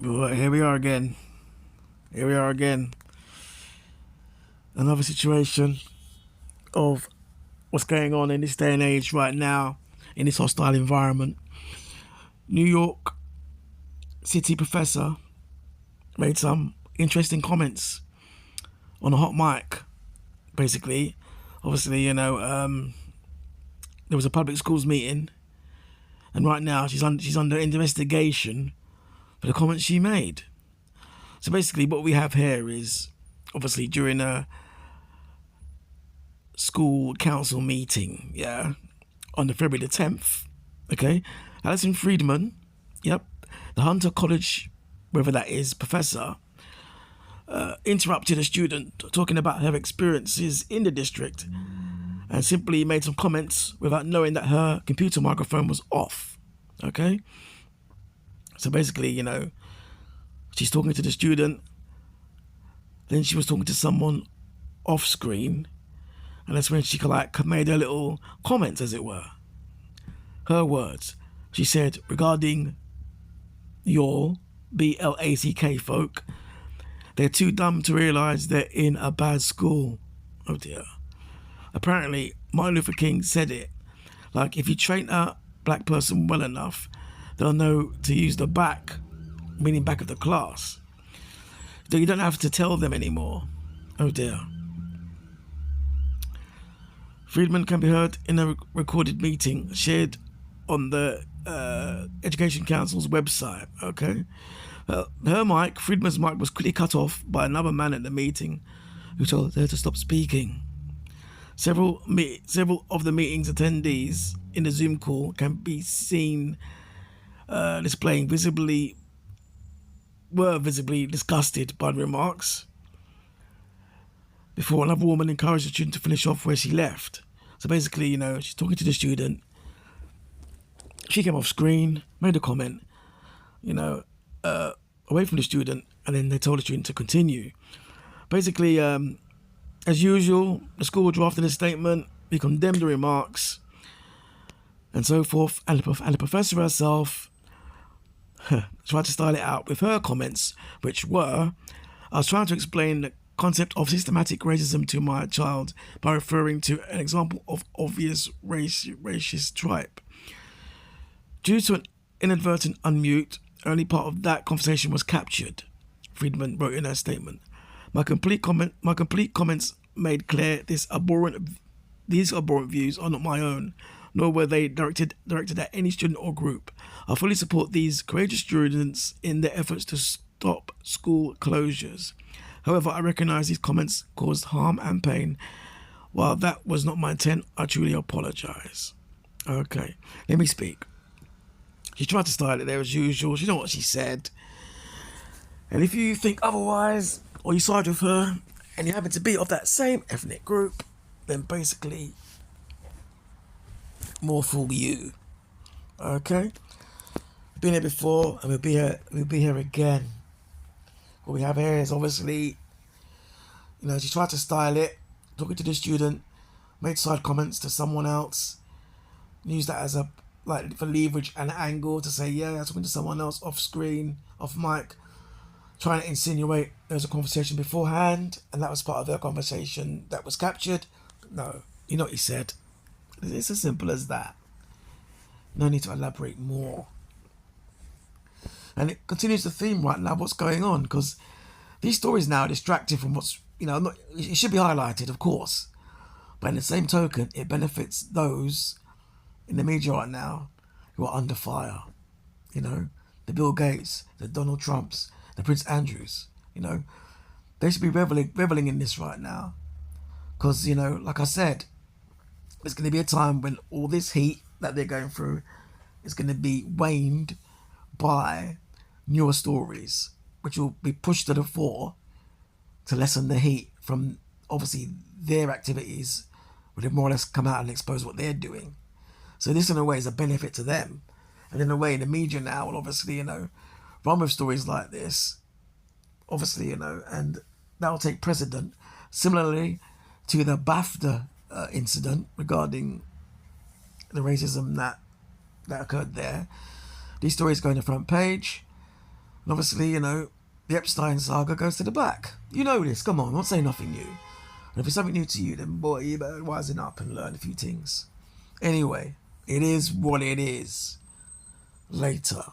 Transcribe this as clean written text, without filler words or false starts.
Well, here we are again. Here we are again. Another situation of what's going on in this day and age right now in this hostile environment. New York City professor made some interesting comments on a hot mic. Basically, obviously, there was a public schools meeting, and right now she's under investigation for the comments she made. So basically, what we have here is obviously during a school council meeting, on the February the 10th, okay, Alison Friedman, the Hunter College, whether that is, professor, interrupted a student talking about her experiences in the district and simply made some comments without knowing that her computer microphone was off, okay? So basically, she's talking to the student, then she was talking to someone off screen, and that's when she made her little comments, as it were. Her words. She said, regarding your BLACK folk, they're too dumb to realise they're in a bad school. Oh dear. Apparently, Martin Luther King said it. Like, if you train a black person well enough, they'll know to use the back, meaning back of the class. So you don't have to tell them anymore. Oh dear. Friedman can be heard in a recorded meeting shared on the Education Council's website, okay? Friedman's mic was quickly cut off by another man at the meeting who told her to stop speaking. Several of the meeting's attendees in the Zoom call can be seen were visibly disgusted by the remarks before another woman encouraged the student to finish off where she left. So basically, she's talking to the student. She came off screen, made a comment, away from the student, and then they told the student to continue. Basically, as usual, the school drafted a statement. We condemned the remarks and so forth, and the professor herself tried to style it out with her comments, which were, I was trying to explain the concept of systematic racism to my child by referring to an example of obvious racist tripe. Due to an inadvertent unmute, only part of that conversation was captured, Friedman wrote in her statement. My complete comments made clear these abhorrent views are not my own, nor were they directed at any student or group. I fully support these courageous students in their efforts to stop school closures. However, I recognise these comments caused harm and pain. While that was not my intent, I truly apologise. Okay, let me speak. She tried to style it there as usual. She know what she said. And if you think otherwise, or you side with her, and you happen to be of that same ethnic group, then basically, more fool you. Okay? Been here before, and we'll be here again. What we have here is obviously, she tried to style it, talking to the student, made side comments to someone else, used that as for leverage and angle to say, yeah, I'm talking to someone else off screen, off mic, trying to insinuate there was a conversation beforehand, and that was part of their conversation that was captured. No, you know what he said. It's as simple as that. No need to elaborate more. And it continues the theme right now, what's going on, because these stories now are distracting from what's, it should be highlighted, of course. But in the same token, it benefits those in the media right now who are under fire. The Bill Gates, the Donald Trumps, the Prince Andrews, they should be reveling in this right now. Because, like I said, there's going to be a time when all this heat that they're going through is going to be waned by newer stories, which will be pushed to the fore to lessen the heat from, obviously, their activities, where they more or less come out and expose what they're doing. So this, in a way, is a benefit to them. And in a way, the media now will obviously, run with stories like this, obviously, and that will take precedent. Similarly to the BAFTA incident regarding the racism that occurred there. These stories go on the front page. And obviously, the Epstein saga goes to the back. You know this, come on, I'm not saying nothing new. And if it's something new to you, then boy, you better wisen up and learn a few things. Anyway, it is what it is. Later.